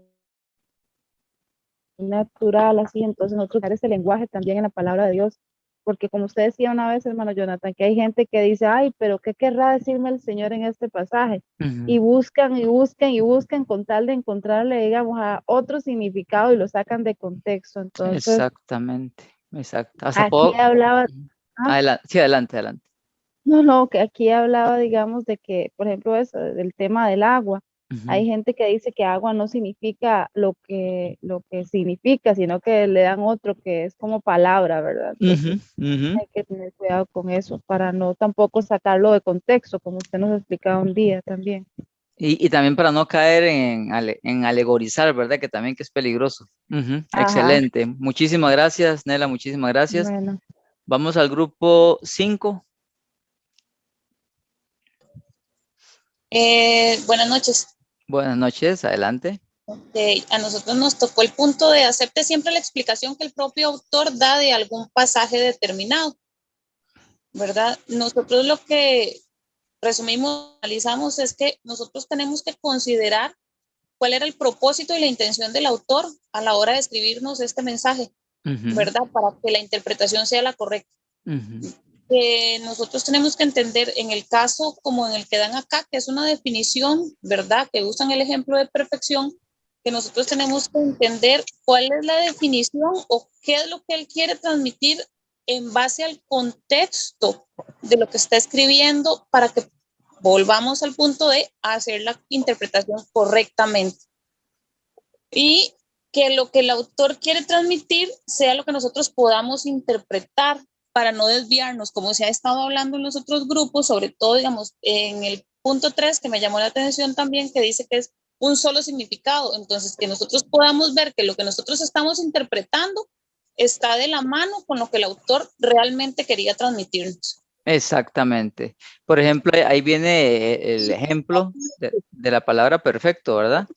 J: natural, así, entonces nosotros usar ese lenguaje también en la palabra de Dios, porque como usted decía una vez, hermano Jonathan, que hay gente que dice, ay, pero ¿qué querrá decirme el Señor en este pasaje? Y buscan y buscan y buscan con tal de encontrarle, digamos, a otro significado y lo sacan de contexto. Entonces,
A: Exactamente, exacto.
J: aquí hablaba...
A: Adelante, sí, adelante, adelante.
J: No, que aquí hablaba, digamos, de que, por ejemplo, eso, del tema del agua. Hay gente que dice que agua no significa lo que significa, sino que le dan otro que es como palabra, ¿verdad? Entonces, hay que tener cuidado con eso para no tampoco sacarlo de contexto, como usted nos explicaba un día también.
A: Y también para no caer en alegorizar, ¿verdad? Que también que es peligroso. Excelente. Muchísimas gracias, Nela, muchísimas gracias.
J: Bueno.
A: Vamos al grupo 5.
K: Buenas noches.
A: Buenas noches, adelante.
K: A nosotros nos tocó el punto de acepte siempre la explicación que el propio autor da de algún pasaje determinado, ¿verdad? Nosotros lo que resumimos, analizamos es que nosotros tenemos que considerar cuál era el propósito y la intención del autor a la hora de escribirnos este mensaje, ¿verdad? Para que la interpretación sea la correcta. Nosotros tenemos que entender en el caso como en el que dan acá, que es una definición, ¿verdad? Que usan el ejemplo de perfección, que nosotros tenemos que entender cuál es la definición o qué es lo que él quiere transmitir en base al contexto de lo que está escribiendo para que volvamos al punto de hacer la interpretación correctamente. Y que lo que el autor quiere transmitir sea lo que nosotros podamos interpretar para no desviarnos, como se ha estado hablando en los otros grupos, sobre todo, digamos, en el punto 3, que me llamó la atención también, que dice que es un solo significado. Entonces, que nosotros podamos ver que lo que nosotros estamos interpretando está de la mano con lo que el autor realmente quería transmitirnos.
A: Exactamente. Por ejemplo, ahí viene el ejemplo de la palabra perfecto, ¿verdad?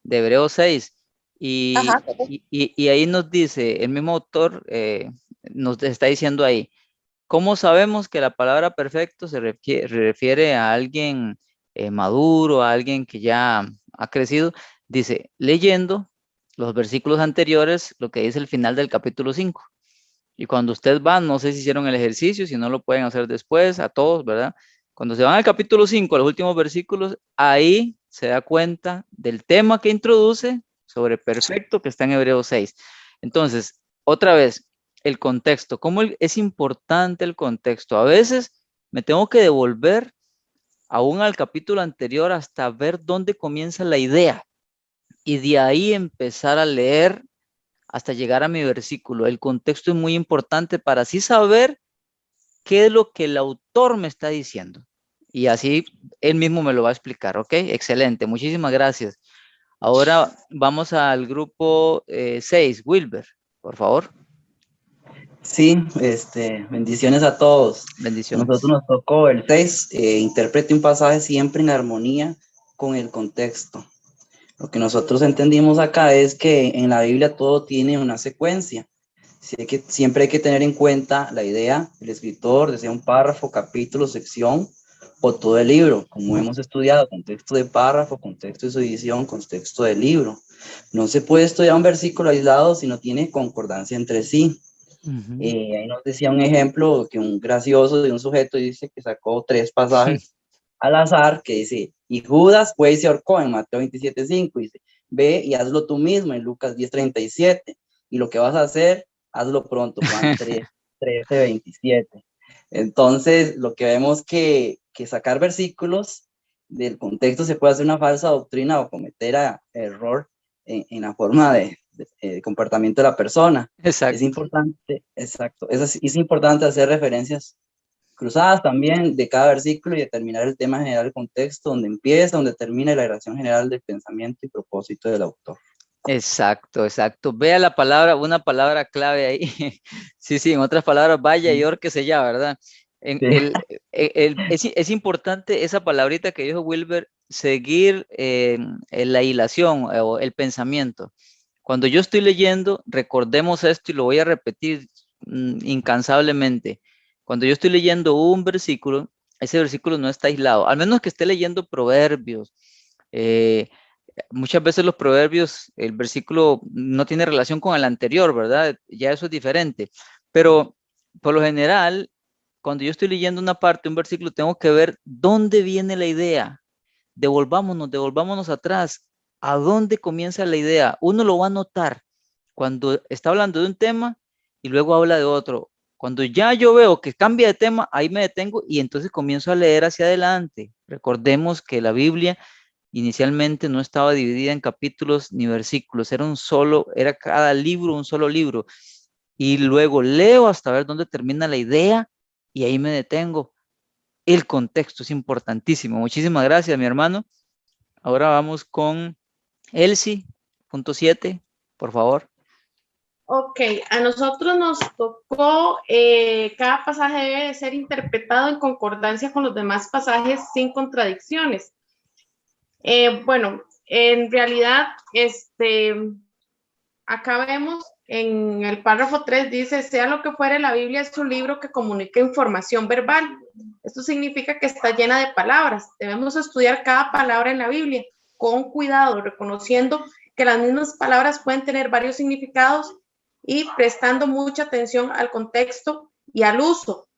A: De Hebreos 6.
K: Ajá.
A: Y ahí nos dice, el mismo autor nos está diciendo ahí, ¿cómo sabemos que la palabra perfecto se refiere a alguien maduro, a alguien que ya ha crecido? Dice, leyendo los versículos anteriores, lo que dice el final del capítulo 5. Y cuando ustedes van, no sé si hicieron el ejercicio, si no lo pueden hacer después, a todos, ¿verdad? Cuando se van al capítulo 5, a los últimos versículos, ahí se da cuenta del tema que introduce sobre perfecto que está en Hebreos 6. Entonces, otra vez, el contexto. ¿Cómo es importante el contexto? A veces me tengo que devolver aún al capítulo anterior hasta ver dónde comienza la idea y de ahí empezar a leer hasta llegar a mi versículo. El contexto es muy importante para así saber qué es lo que el autor me está diciendo. Y así él mismo me lo va a explicar, ¿ok? Excelente, muchísimas gracias. Ahora vamos al grupo 6, Wilber, por favor.
L: Sí, bendiciones a todos.
A: Bendiciones.
L: Nosotros nos tocó el 6, interprete un pasaje siempre en armonía con el contexto. Lo que nosotros entendimos acá es que en la Biblia todo tiene una secuencia. Siempre hay que tener en cuenta la idea del escritor, desde un párrafo, capítulo, sección o todo el libro, como hemos estudiado, contexto de párrafo, contexto de su edición, contexto del libro. No se puede estudiar un versículo aislado si no tiene concordancia entre sí. Ahí nos decía un ejemplo que un gracioso de un sujeto dice que sacó 3 pasajes al azar, que dice, y Judas fue y se ahorcó en Mateo 27:5, dice, ve y hazlo tú mismo en Lucas 10:37, y lo que vas a hacer, hazlo pronto, Juan 13:27. Entonces, lo que vemos que sacar versículos del contexto se puede hacer una falsa doctrina o cometer error en la forma de comportamiento de la persona.
A: Exacto.
L: Es importante, exacto, es importante hacer referencias cruzadas también de cada versículo y determinar el tema general, el contexto, donde empieza, donde termina y la relación general del pensamiento y propósito del autor.
A: Exacto, exacto. Vea la palabra, una palabra clave ahí. Sí, en otras palabras, vaya y órquese ya, ¿verdad? Es importante esa palabrita que dijo Wilber, seguir la hilación o el pensamiento. Cuando yo estoy leyendo, recordemos esto y lo voy a repetir incansablemente. Cuando yo estoy leyendo un versículo, ese versículo no está aislado, al menos que esté leyendo Proverbios. Muchas veces los proverbios, el versículo no tiene relación con el anterior, ¿verdad? Ya eso es diferente. Pero por lo general, cuando yo estoy leyendo una parte, un versículo, tengo que ver dónde viene la idea. Devolvámonos atrás. ¿A dónde comienza la idea? Uno lo va a notar cuando está hablando de un tema y luego habla de otro. Cuando ya yo veo que cambia de tema, ahí me detengo y entonces comienzo a leer hacia adelante. Recordemos que la Biblia inicialmente no estaba dividida en capítulos ni versículos, era cada libro un solo libro. Y luego leo hasta ver dónde termina la idea y ahí me detengo. El contexto es importantísimo. Muchísimas gracias, mi hermano. Ahora vamos con Elsie, punto 7, por favor.
D: Ok, a nosotros nos tocó, cada pasaje debe ser interpretado en concordancia con los demás pasajes sin contradicciones. Bueno, en realidad, acá vemos en el párrafo 3, dice, sea lo que fuere, la Biblia es un libro que comunica información verbal. Esto significa que está llena de palabras. Debemos estudiar cada palabra en la Biblia con cuidado, reconociendo que las mismas palabras pueden tener varios significados y prestando mucha atención al contexto y al uso.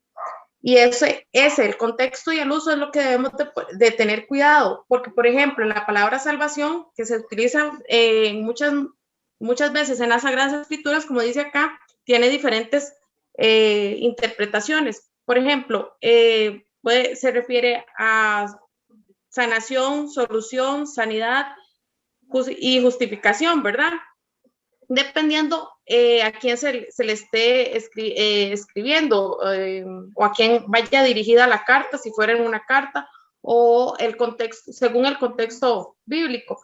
D: Y el contexto y el uso es lo que debemos de tener cuidado, porque, por ejemplo, la palabra salvación, que se utiliza muchas veces en las Sagradas Escrituras, como dice acá, tiene diferentes interpretaciones. Por ejemplo, se refiere a sanación, solución, sanidad y justificación, ¿verdad? Dependiendo a quién se le esté escribiendo o a quién vaya dirigida la carta, si fuera en una carta, o el contexto, según el contexto bíblico,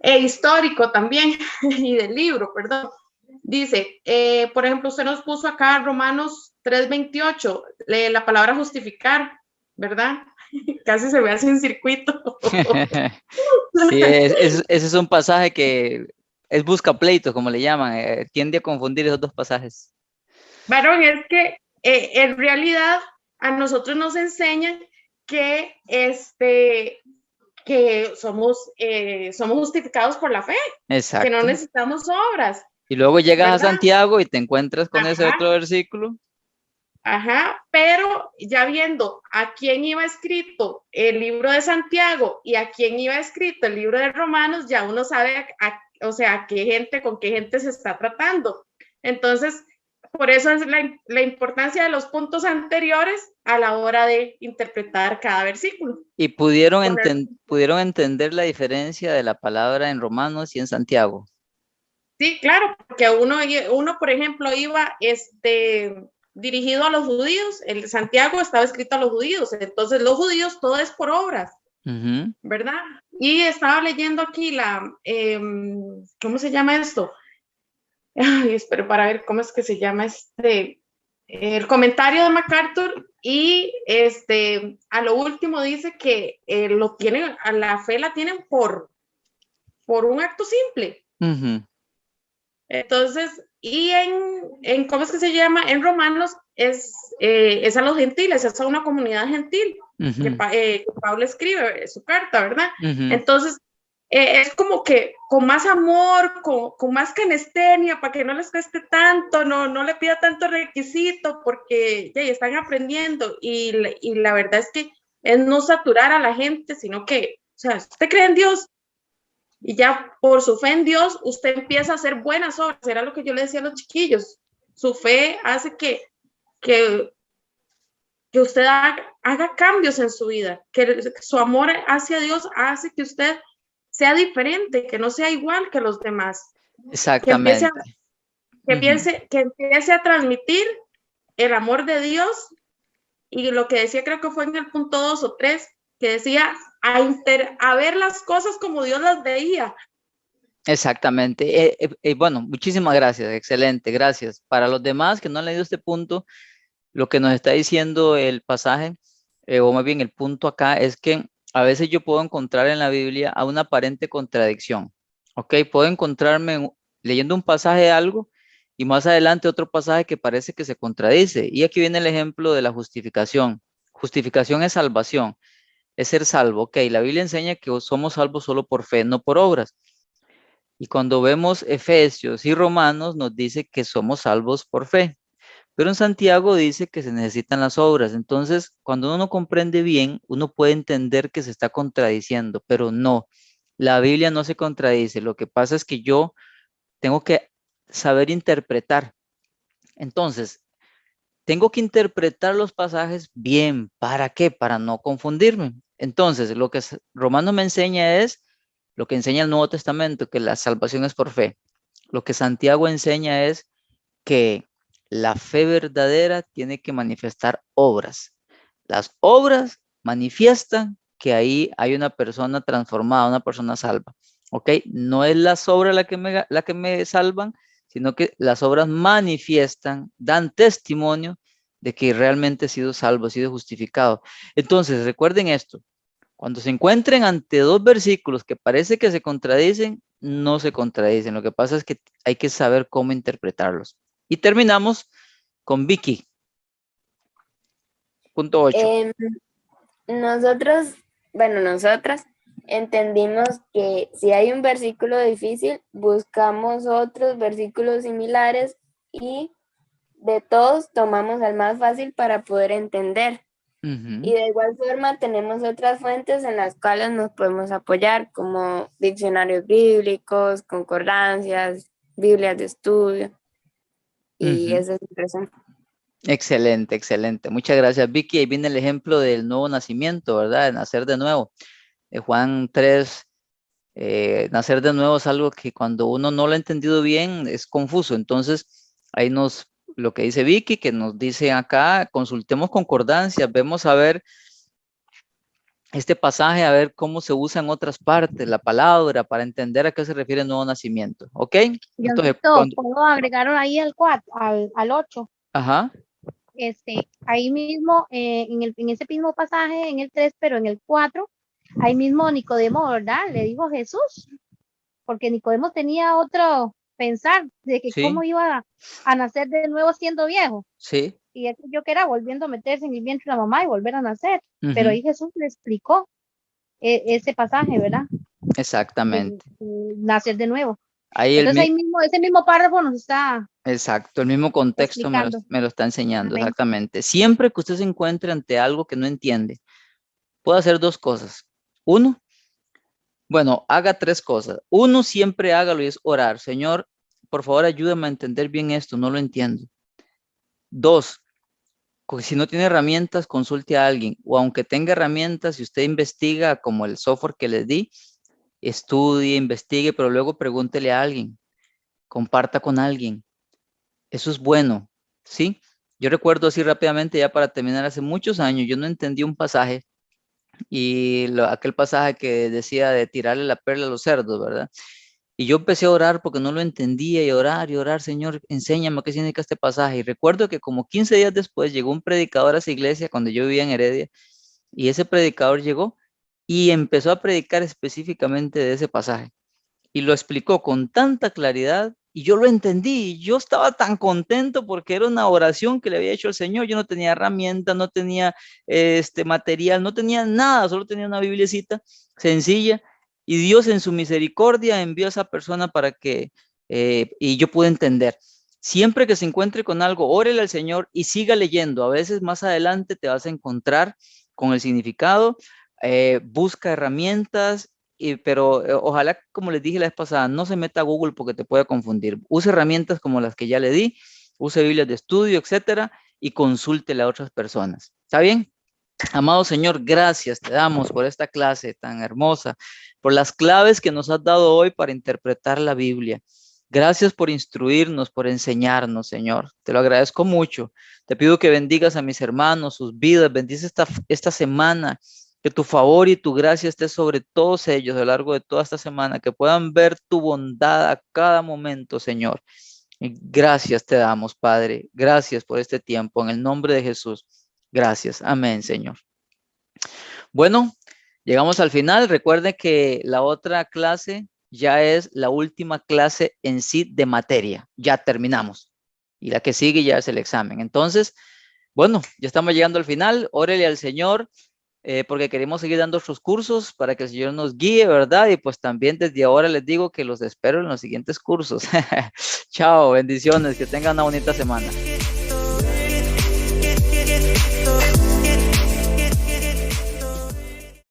D: histórico también, y del libro, perdón. Dice, por ejemplo, usted nos puso acá Romanos 3:28, la palabra justificar, ¿verdad? Casi se ve así en circuito.
A: Sí, ese es un pasaje que es busca pleito, como le llaman, tiende a confundir esos dos pasajes.
D: Varón, es que en realidad a nosotros nos enseñan que, que somos justificados por la fe,
A: Exacto.
D: que no necesitamos obras.
A: Y luego llegas
D: ¿verdad?
A: a Santiago y te encuentras con ese
D: Ajá.
A: otro versículo.
D: Ajá, pero ya viendo a quién iba escrito el libro de Santiago y a quién iba escrito el libro de Romanos, ya uno sabe o sea, con qué gente se está tratando. Entonces, por eso es la importancia de los puntos anteriores a la hora de interpretar cada versículo.
A: Y pudieron entender la diferencia de la palabra en Romanos y en Santiago.
D: Sí, claro, porque uno por ejemplo, iba dirigido a los judíos, el Santiago estaba escrito a los judíos, entonces los judíos todo es por obras, ¿verdad? Y estaba leyendo aquí ¿cómo se llama esto? Ay, espero para ver cómo es que se llama el comentario de MacArthur, y a lo último dice que a la fe la tienen por un acto simple. Entonces, y ¿cómo es que se llama? En Romanos es a los gentiles, es a una comunidad gentil, que Pablo escribe su carta, ¿verdad? Entonces, es como que con más amor, con más canestenia, para que no les cueste tanto, no le pida tanto requisito, porque ya están aprendiendo, y la verdad es que es no saturar a la gente, sino que, o sea, usted cree en Dios, y ya por su fe en Dios, usted empieza a hacer buenas obras. Era lo que yo le decía a los chiquillos. Su fe hace que usted haga cambios en su vida, que su amor hacia Dios hace que usted sea diferente, que no sea igual que los demás.
A: Exactamente.
D: Que empiece a transmitir el amor de Dios, y lo que decía, creo que fue en el punto 2 o 3, que decía a ver las cosas como Dios las veía.
A: Exactamente. Bueno, muchísimas gracias, excelente, gracias. Para los demás que no han leído este punto, lo que nos está diciendo el pasaje, o más bien el punto acá, es que a veces yo puedo encontrar en la Biblia a una aparente contradicción, ¿ok? Puedo encontrarme leyendo un pasaje de algo y más adelante otro pasaje que parece que se contradice. Y aquí viene el ejemplo de la justificación. Justificación es salvación, es ser salvo, ¿ok? La Biblia enseña que somos salvos solo por fe, no por obras. Y cuando vemos Efesios y Romanos nos dice que somos salvos por fe. Pero en Santiago dice que se necesitan las obras. Entonces, cuando uno no comprende bien, uno puede entender que se está contradiciendo, pero no. La Biblia no se contradice. Lo que pasa es que yo tengo que saber interpretar. Entonces, tengo que interpretar los pasajes bien. ¿Para qué? Para no confundirme. Entonces, lo que Romano me enseña es lo que enseña el Nuevo Testamento, que la salvación es por fe. Lo que Santiago enseña es que la fe verdadera tiene que manifestar obras. Las obras manifiestan que ahí hay una persona transformada, una persona salva. ¿Ok? No es las obras la que me salvan, sino que las obras manifiestan, dan testimonio de que realmente he sido salvo, he sido justificado. Entonces, recuerden esto. Cuando se encuentren ante dos versículos que parece que se contradicen, no se contradicen. Lo que pasa es que hay que saber cómo interpretarlos. Y terminamos con Vicky. Punto 8.
M: Nosotras entendimos que si hay un versículo difícil, buscamos otros versículos similares y de todos tomamos el más fácil para poder entender. Y de igual forma tenemos otras fuentes en las cuales nos podemos apoyar, como diccionarios bíblicos, concordancias, Biblias de estudio. Y eso es interesante.
A: Excelente, excelente. Muchas gracias, Vicky. Ahí viene el ejemplo del nuevo nacimiento, ¿verdad? De nacer de nuevo. Juan 3, nacer de nuevo es algo que cuando uno no lo ha entendido bien es confuso. Entonces, ahí lo que dice Vicky, que nos dice acá, consultemos concordancias, vemos a ver este pasaje a ver cómo se usa en otras partes la palabra para entender a qué se refiere el nuevo nacimiento. ¿Ok? Entonces,
N: ¿puedo agregar ahí al 4, al 8?
A: Ajá.
N: Ahí mismo, en ese mismo pasaje, en el 3, pero en el 4, ahí mismo Nicodemo, ¿verdad? Le dijo a Jesús, porque Nicodemo tenía otro pensar de que
A: Sí.
N: cómo iba a nacer de nuevo siendo viejo.
A: Sí.
N: Y yo que era volviendo a meterse en el vientre de la mamá y volver a nacer. Pero ahí Jesús le explicó ese pasaje, ¿verdad?
A: Exactamente.
N: De nacer de nuevo.
A: Ahí
N: entonces ahí mismo, ese mismo párrafo nos está...
A: Exacto, el mismo contexto me lo está enseñando. Amén. Exactamente. Siempre que usted se encuentre ante algo que no entiende, puede hacer dos cosas. Uno, bueno, haga tres cosas. Uno, siempre hágalo y es orar. Señor, por favor, ayúdame a entender bien esto, no lo entiendo. Dos, si no tiene herramientas, consulte a alguien. O aunque tenga herramientas, si usted investiga como el software que les di, estudie, investigue, pero luego pregúntele a alguien. Comparta con alguien. Eso es bueno, ¿sí? Yo recuerdo así rápidamente, ya para terminar, hace muchos años, yo no entendí un pasaje y aquel pasaje que decía de tirarle la perla a los cerdos, ¿verdad? Y yo empecé a orar porque no lo entendía y orar, Señor, enséñame qué significa este pasaje. Y recuerdo que como 15 días después llegó un predicador a esa iglesia cuando yo vivía en Heredia y ese predicador llegó y empezó a predicar específicamente de ese pasaje y lo explicó con tanta claridad y yo lo entendí. Yo estaba tan contento porque era una oración que le había hecho el Señor. Yo no tenía herramientas, no tenía material, no tenía nada, solo tenía una biblicita sencilla. Y Dios en su misericordia envió a esa persona para que, y yo pude entender. Siempre que se encuentre con algo, órele al Señor y siga leyendo. A veces más adelante te vas a encontrar con el significado, busca herramientas, pero ojalá, como les dije la vez pasada, no se meta a Google porque te puede confundir. Use herramientas como las que ya le di, use Biblias de estudio, etcétera, y consúltele a otras personas. ¿Está bien? Amado Señor, gracias te damos por esta clase tan hermosa, por las claves que nos has dado hoy para interpretar la Biblia. Gracias por instruirnos, por enseñarnos, Señor. Te lo agradezco mucho. Te pido que bendigas a mis hermanos, sus vidas. Bendice esta semana. Que tu favor y tu gracia esté sobre todos ellos a lo largo de toda esta semana. Que puedan ver tu bondad a cada momento, Señor. Y gracias te damos, Padre. Gracias por este tiempo. En el nombre de Jesús. Gracias. Amén, Señor. Bueno, llegamos al final. Recuerden que la otra clase ya es la última clase en sí de materia. Ya terminamos. Y la que sigue ya es el examen. Entonces, bueno, ya estamos llegando al final. Órele al Señor, porque queremos seguir dando otros cursos para que el Señor nos guíe, ¿verdad? Y pues también desde ahora les digo que los espero en los siguientes cursos. Chao, bendiciones, que tengan una bonita semana.